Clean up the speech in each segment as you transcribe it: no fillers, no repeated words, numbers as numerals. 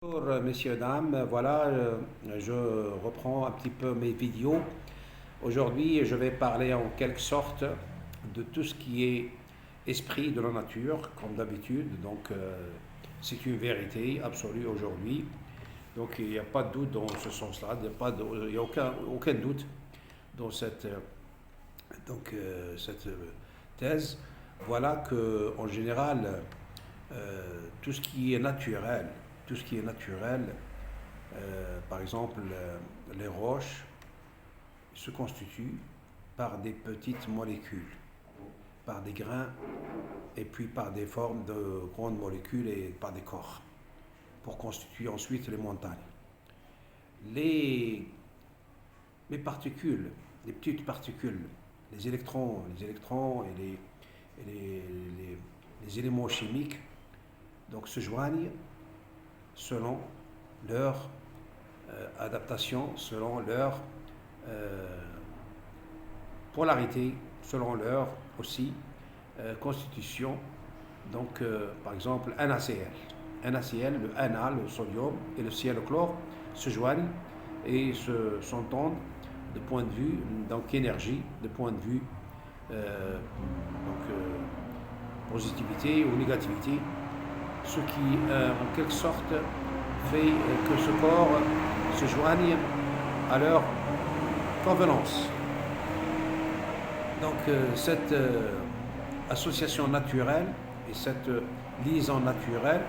Bonjour messieurs, dames, voilà, je reprends un petit peu mes vidéos. Aujourd'hui, je vais parler en quelque sorte de tout ce qui est esprit de la nature, comme d'habitude. Donc, c'est une vérité absolue aujourd'hui. Donc, il n'y a pas de doute dans ce sens-là, il n'y a aucun doute dans cette thèse. Voilà que, en général, tout ce qui est naturel, tout ce qui est naturel, par exemple, les roches se constituent par des petites molécules, par des grains et puis par des formes de grandes molécules et par des corps, pour constituer ensuite les montagnes. Les, les particules, les petites particules, les électrons et les éléments chimiques donc, se joignent selon leur adaptation, selon leur euh, polarité, selon leur aussi constitution. Donc, par exemple, NaCl, le Na, le sodium et le Cl, le chlore, se joignent et s'entendent de point de vue, donc énergie, de point de vue positivité ou négativité, ce qui en quelque sorte fait que ce corps se joigne à leur convenance. Donc cette association naturelle et cette liaison naturelle,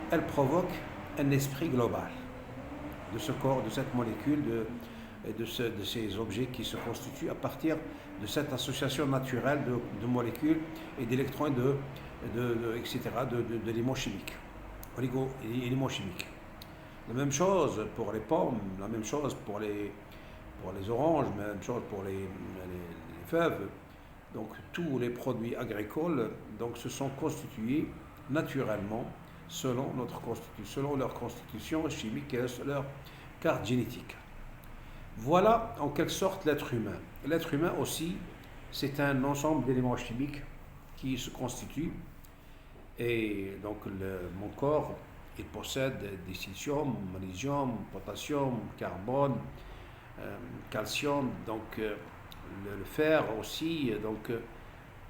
elle provoque un esprit global de ce corps, de cette molécule, de ces objets qui se constituent à partir de cette association naturelle de molécules et d'électrons, etc., d'éléments chimiques, éléments chimiques. La même chose pour les pommes, la même chose pour les oranges, la même chose pour les fèves. Donc tous les produits agricoles donc, se sont constitués naturellement selon leur constitution chimique et leur carte génétique. Voilà en quelque sorte l'être humain. L'être humain aussi, c'est un ensemble d'éléments chimiques qui se constituent. Et donc mon corps, il possède des silicium, magnésium, potassium, carbone, calcium, donc le fer aussi. Donc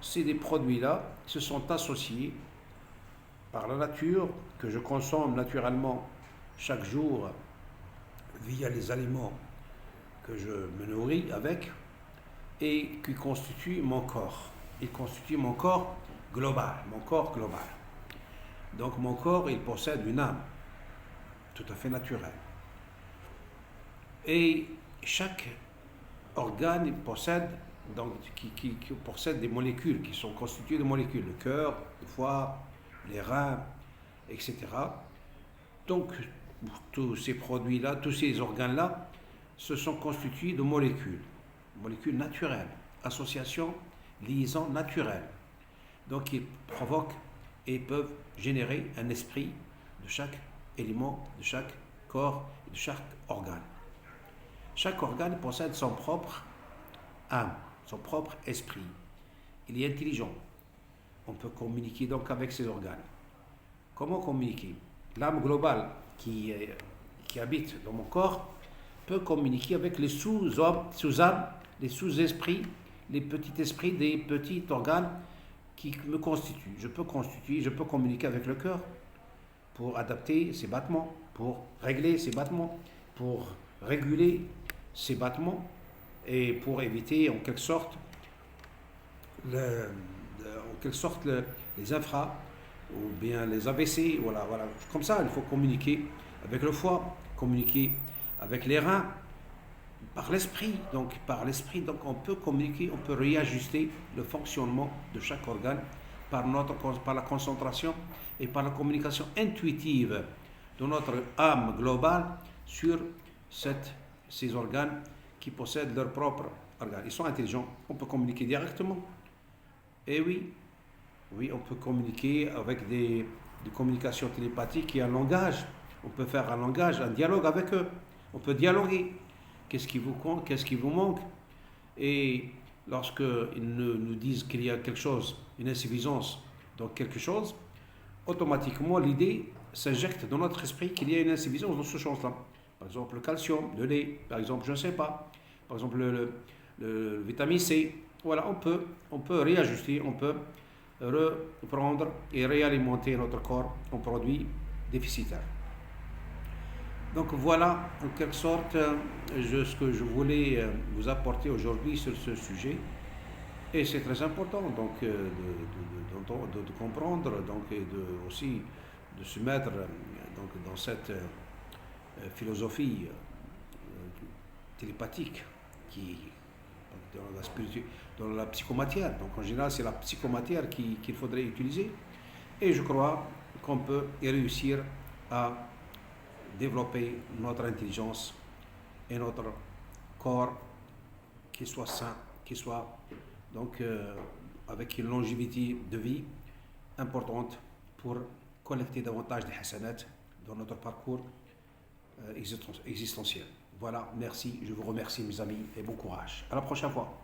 ces des produits-là se sont associés par la nature, que je consomme naturellement chaque jour via les aliments que je me nourris avec et qui constitue mon corps. Il constitue mon corps global, Donc mon corps, il possède une âme tout à fait naturelle. Et chaque organe possède, donc, qui possède des molécules, qui sont constituées de molécules, le cœur, le foie, les reins, etc. Donc tous ces produits-là, tous ces organes-là, se sont constitués de molécules naturelles, association, liaison naturelle. Donc ils provoquent et peuvent générer un esprit de chaque élément, de chaque corps, de chaque organe. Chaque organe possède son propre âme, son propre esprit. Il est intelligent. On peut communiquer donc avec ces organes. Comment communiquer? L'âme globale qui habite dans mon corps peut communiquer avec les sous-âmes, les sous-esprits, les petits esprits des petits organes qui me constituent. Je peux communiquer avec le cœur pour adapter ses battements, pour régler ses battements, pour réguler ses battements et pour éviter en quelque sorte les infras ou bien les AVC. Voilà. Comme ça, il faut communiquer avec le foie, communiquer avec les reins, par l'esprit. Donc, on peut communiquer, on peut réajuster le fonctionnement de chaque organe par la concentration et par la communication intuitive de notre âme globale sur ces organes qui possèdent leur propre organe. Ils sont intelligents, on peut communiquer directement. Et oui, on peut communiquer avec des communications télépathiques et un langage. On peut faire un langage, un dialogue avec eux. On peut dialoguer. Qu'est-ce qui vous manque? Et lorsqu'ils nous disent qu'il y a quelque chose, une insuffisance dans quelque chose, automatiquement l'idée s'injecte dans notre esprit qu'il y a une insuffisance dans ce sens-là. Par exemple, le calcium, le lait, par exemple, je ne sais pas. Par exemple, le vitamine C. Voilà, on peut réajuster, on peut reprendre et réalimenter notre corps en produits déficitaires. Donc voilà, en quelque sorte, ce que je voulais vous apporter aujourd'hui sur ce sujet. Et c'est très important donc de comprendre donc, et aussi de se mettre donc, dans cette philosophie télépathique qui dans la psychomatière. Donc en général, c'est la psychomatière qu'il faudrait utiliser. Et je crois qu'on peut y réussir à développer notre intelligence et notre corps qui soit sain, qui soit donc avec une longévité de vie importante pour collecter davantage de hasanat dans notre parcours existentiel. Voilà, merci, je vous remercie mes amis et bon courage. À la prochaine fois.